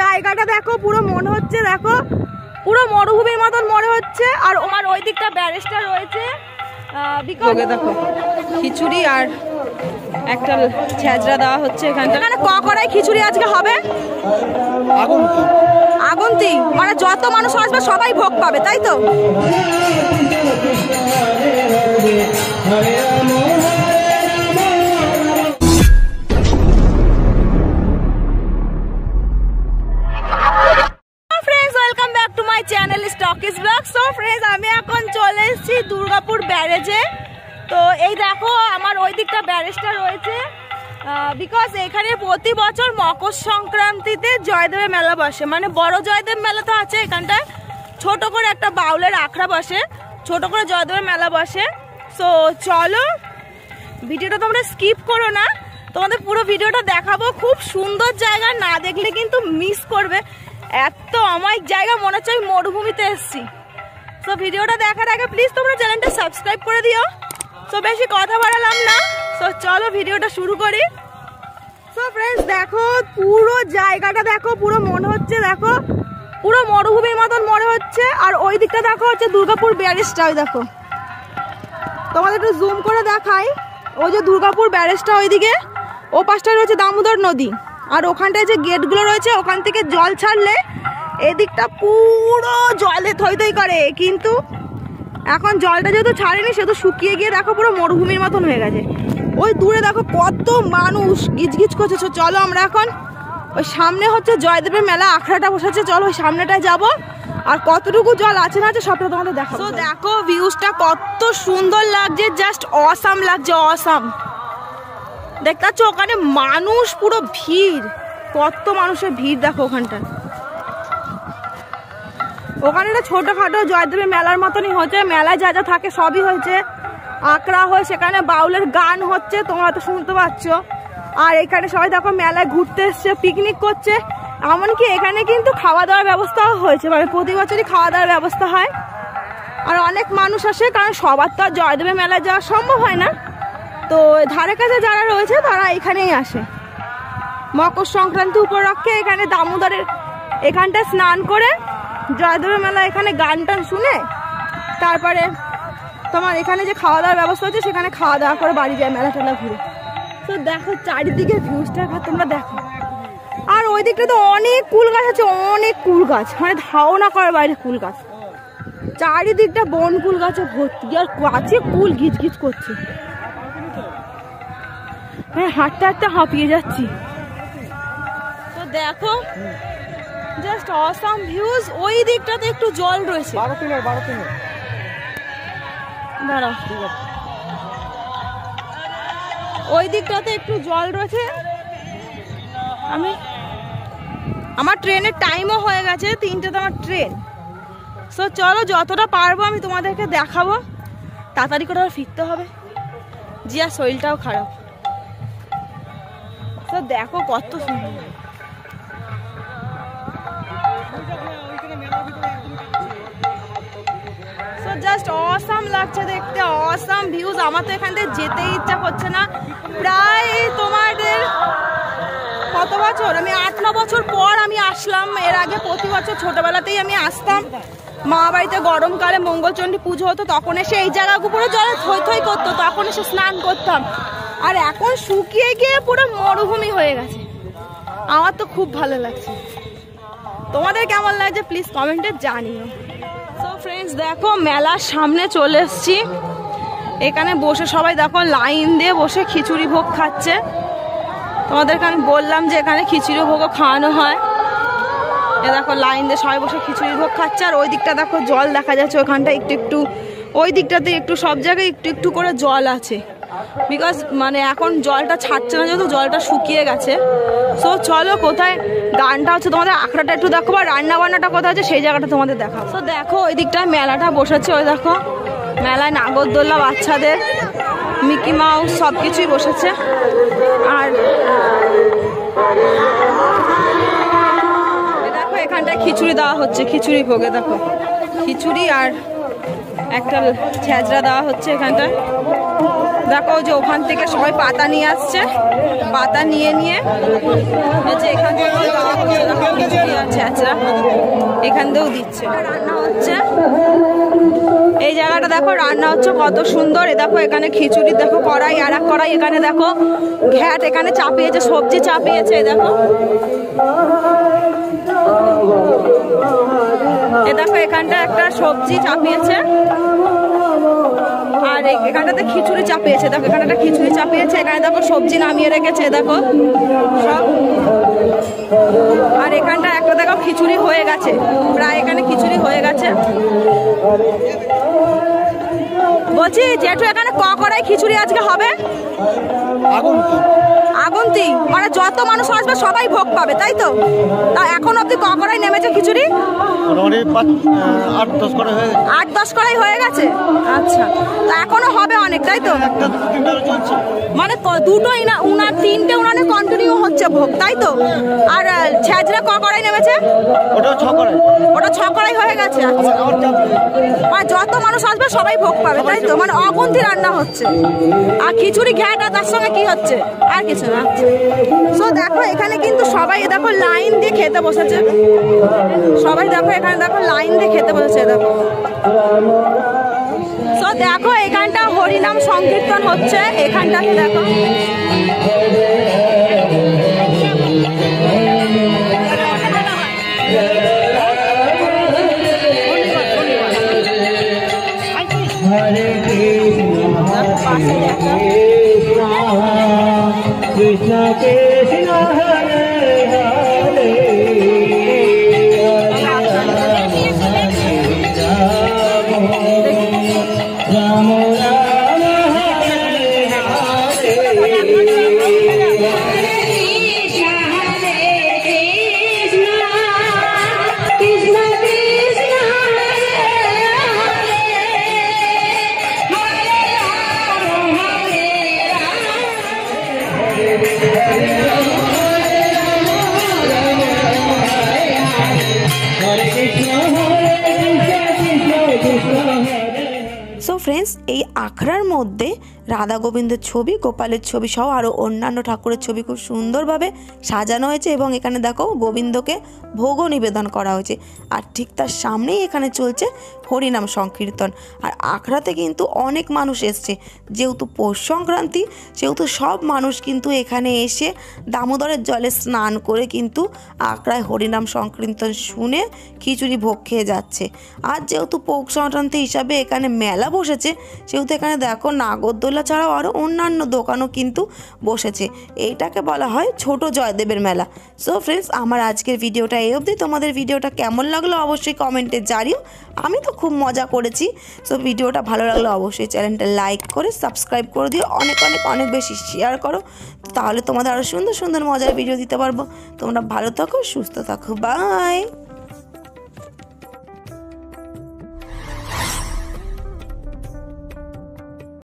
জায়গাটা দেখো, পুরো মনে হচ্ছে দেখো পুরো মরুভূমির মতন মনে হচ্ছে। আর আমার ওই দিকটা ব্যারেজটা রয়েছে, দেখো খিচুড়ি আর একটা ছেঁচড়া দেওয়া হচ্ছে এখানটা। এখানে কড়াই খিচুড়ি আজকে হবে, আগন্তি মানে যত মানুষ আসবে সবাই ভোগ পাবে, তাই তো? আমি এখন চলে এসেছি দুর্গাপুর ব্যারেজে। তো এই দেখো আমার ওই দিকটা ব্যারেজটা রয়েছে, বিকজ এখানে প্রতি বছর মকর সংক্রান্তিতে জয়দেবের মেলা বসে, মানে বড় জয়দেব মেলা তো আছে এখানটায়, ছোট করে একটা বাউলের আখড়া বসে, ছোট করে জয়দেবের মেলা বসে। সো চলো ভিডিওটা তোমরা স্কিপ করো না, তোমাদের পুরো ভিডিওটা দেখাবো। খুব সুন্দর জায়গা, না দেখলে কিন্তু মিস করবে। এত অমায়িক জায়গা, মনে হচ্ছে আমি মরুভূমিতে এসেছি। তো ভিডিওটা দেখার আগে প্লিজ তোমরা চ্যানেলটা সাবস্ক্রাইব করে দিও। তো বেশি কথা বাড়ালাম না, তো চলো ভিডিওটা শুরু করি। সো ফ্রেন্ডস দেখো পুরো জায়গাটা দেখো, পুরো মনে হচ্ছে দেখো পুরো মরুভূমির মতন মনে হচ্ছে। আর ওই দিকটা দেখো হচ্ছে দুর্গাপুর ব্যারেজটা, ওই দেখো তোমাদের একটু জুম করে দেখাই। ওই যে দুর্গাপুর ব্যারেজটা ওইদিকে, ও পাশটায় রয়েছে দামোদর নদী, আর ওখানটায় যে গেটগুলো রয়েছে ওখান থেকে জল ছাড়লে এদিকটা পুরো জলে থই থই করে। কিন্তু এখন জলটা যেহেতু ছাড়েনি সেহেতু শুকিয়ে গিয়ে দেখো পুরো মরুভূমির মতন হয়ে গেছে। ওই দূরে দেখো কত মানুষ গিজগিজ করছে। চলো আমরা এখন ওই সামনে হচ্ছে জয়দেবের মেলা আখড়াটা বসেছে, চলো ওই সামনেটায় যাবো। আর কতটুকু জল আছে না আছে সবটা তোমাদের দেখো। তো দেখো ভিউজটা কত সুন্দর লাগছে, জাস্ট অসাম লাগছে, অসাম। দেখতে পাচ্ছ ওখানে মানুষ পুরো ভিড়, কত মানুষের ভিড় দেখো ওখানটা। ওখানে একটা ছোটখাটো জয়দেবের মেলার মতনই হচ্ছে, মেলায় যা যা থাকে সবই হয়েছে, আঁকড়া হয়, সেখানে বাউলের গান হচ্ছে, তোমরা তো শুনতে পাচ্ছ। আর এখানে সবাই দেখো মেলায় ঘুরতে এসছে, পিকনিক করছে। এমনকি এখানে কিন্তু খাওয়া দাওয়ার ব্যবস্থাও হয়েছে, মানে প্রতি বছরই খাওয়া দাওয়ার ব্যবস্থা হয়। আর অনেক মানুষ আসে, কারণ সবার তো জয়দেবের মেলায় যাওয়া সম্ভব হয় না। তো ধারে কাছে যারা রয়েছে তারা এখানেই আসে। মকর সংক্রান্তি উপলক্ষে এখানে দামোদরের এখানটা স্নান করে জয়দেবের মেলা এখানে গান টান শুনে তারপরে তোমার এখানে যে খাওয়া দাওয়ার ব্যবস্থা হচ্ছে সেখানে খাওয়া দাওয়া করে বাড়ি যায় মেলা টেলা ঘুরে। তো দেখো চারিদিকে ভিউজটা তোমরা দেখো। আর ওই দিকটা তো অনেক কুল গাছ আছে, অনেক কুল গাছ, মানে ধারণা করার বাইরে কুল গাছ, চারিদিকটা বন কুল গাছে ভর্তি। আর গাছে কুল গিজ গিজ করছে, হ্যাঁ হাঁটতে হাঁটতে হাঁপিয়ে যাচ্ছি। তো দেখো জাস্ট অসাম ভিউজ। ওই দিকটাতে একটু জল রয়েছে, দাঁড়াও, ওই দিকটাতে একটু জল রয়েছে। আমার ট্রেনের টাইমও হয়ে গেছে, 3টেতে আমার ট্রেন। সো চলো যতটা পারবো আমি তোমাদেরকে দেখাবো, তাড়াতাড়ি করে ফিরতে হবে, জিয়া শরীরটাও খারাপ। তো দেখো কত সুন্দর, জাস্ট অসাম লাগছে দেখতে, অসাম ভিউজ। আমার তো এখান থেকে যেতেই ইচ্ছা করছে না। প্রায় তোমাদের কত বছর, আমি 8-9 বছর পর আমি আসলাম। এর আগে প্রতি বছর ছোটবেলাতেই আমি আসতাম, মা বাড়িতে গরমকালে মঙ্গলচণ্ডী পুজো হতো, তখন এসে এই জায়গাগুলো পুরো জলে থই থই করতো, তখন এসে স্নান করতাম। আর এখন শুকিয়ে গিয়ে পুরো মরুভূমি হয়ে গেছে। আমার তো খুব ভালো লাগছে, তোমাদের কেমন লাগছে প্লিজ কমেন্টে জানিও। সো ফ্রেন্ডস দেখো মেলার সামনে চলে এসেছি, এখানে বসে সবাই দেখো লাইন দিয়ে বসে খিচুড়ি ভোগ খাচ্ছে। তোমাদেরকে আমি বললাম যে এখানে খিচুড়ি ভোগও খাওয়ানো হয়। এ দেখো লাইন দিয়ে সবাই বসে খিচুড়ি ভোগ খাচ্ছে। আর ওই দিকটা দেখো জল দেখা যাচ্ছে, ওখানটা একটু একটু, ওই দিকটাতে একটু, সব জায়গায় একটু একটু করে জল আছে, বিকজ মানে এখন জলটা ছাড়ছে না, যেহেতু জলটা শুকিয়ে গেছে। সো চলো কোথায় গানটা হচ্ছে তোমাদের আখড়াটা একটু দেখো, বা রান্না বান্নাটা কোথায় হচ্ছে সেই জায়গাটা তোমাদের দেখাবো। তো দেখো ওই দিকটায় মেলাটা বসেছে, ওই দেখো মেলায় নাগরদোল্লা, বাচ্চাদের মিকি মাউস সব কিছুই বসেছে। আর দেখো এখানটায় খিচুড়ি দেওয়া হচ্ছে, খিচুড়ি ভোগে দেখো খিচুড়ি আর একটা ছেঁচড়া দেওয়া হচ্ছে এখানটায়। দেখো যে ওখান থেকে সবাই পাতা নিয়ে আসছে, পাতা নিয়ে নিয়ে যে এখান থেকে দেওয়া হচ্ছে। দেখো যাচ্ছে, এখান দিয়েও দিচ্ছে, রান্না হচ্ছে। এই জায়গাটা দেখো রান্না হচ্ছে কত সুন্দর। এ দেখো এখানে খিচুড়ি দেখো কড়াই, আর এক কড়াই এখানে দেখো ঘ্যাট এখানে চাপিয়েছে, সবজি চাপিয়েছে। দেখো এ দেখো এখানটা একটা সবজি চাপিয়েছে, আর এখানটাতে খিচুড়ি চাপিয়েছে। দেখো এখানে একটা খিচুড়ি চাপিয়েছে, এখানে দেখো সবজি নামিয়ে রেখেছে দেখো সব। আর এখানটা একটা দেখো খিচুড়ি হয়ে গেছে, প্রায় এখানে খিচুড়ি হয়ে গেছে। বলছি জেঠু এখানে কড়াই খিচুড়ি আজকে হবে? আগুন্তি মানে যত মানুষ আসবে সবাই ভোগ পাবে, তাই তো? তা এখন অব্দি কড়াই নেমেছে খিচুড়ি? 8-10 কড়াই হয়ে গেছে। আচ্ছা, তা এখনো হবে অনেক, তাই তো? মানে দুটোই না, উনার 3টে উনানে কন্টিনিউ হচ্ছে ভোগ, তাই তো? আর ছেঁচড়া কড়াই নেমেছে? ওটা 6 কড়াই হয়ে গেছে। মানে যত মানুষ আসবে সবাই ভোগ পাবে, তাই তো? মানে অগুন্তি রান্না হচ্ছে। আর খিচুড়ি ঘ্যাট আর তার সঙ্গে কি হচ্ছে? আর কিছু না। সো দেখো এখানে কিন্তু সবাই দেখো লাইন দিয়ে খেতে বসেছে, সবাই দেখো এখানে দেখো লাইন দিয়ে খেতে বসেছে। দেখো সো দেখো এখানটা হরিনাম সংকীর্তন হচ্ছে, এখানটাতে দেখো কৃষ্ণ কৃষ্ণ হরে হরে রাম রাম হরে সো ফ্রেন্ডস, এই আখড়ার মধ্যে রাধা গোবিন্দের ছবি, গোপালের ছবি সহ আরও অন্যান্য ঠাকুরের ছবি খুব সুন্দরভাবে সাজানো হয়েছে, এবং এখানে দেখো গোবিন্দকে ভোগও নিবেদন করা হয়েছে। আর ঠিক তার সামনেই এখানে চলছে হরিনাম সংকীর্তন। আর আখড়াতে কিন্তু অনেক মানুষ এসছে, যেহেতু পৌষ সংক্রান্তি সেহেতু সব মানুষ কিন্তু এখানে এসে দামোদরের জলে স্নান করে কিন্তু আখড়ায় হরিনাম সংকীর্তন শুনে খিচুড়ি ভোগ খেয়ে যাচ্ছে। আর যেহেতু পৌষ সংক্রান্তি হিসাবে এখানে মেলা বসেছে, সেহেতু এখানে দেখো নাগরদোলা ছাড়াও আরও অন্যান্য দোকানও কিন্তু বসেছে। এইটাকে বলা হয় ছোট জয়দেবের মেলা। সো ফ্রেন্ডস, আমার আজকের ভিডিওটা এই অবধি। তোমাদের ভিডিওটা কেমন লাগলো অবশ্যই কমেন্টে জানিও। আমি তো খুব মজা করেছি। সো ভিডিওটা ভালো লাগলো অবশ্যই চ্যানেলটা লাইক করে সাবস্ক্রাইব করে দিও, অনেক অনেক অনেক বেশি শেয়ার করো, তাহলে তোমাদের আরও সুন্দর সুন্দর মজার ভিডিও দিতে পারবো। তোমরা ভালো থাকো, সুস্থ থাকো, বাই।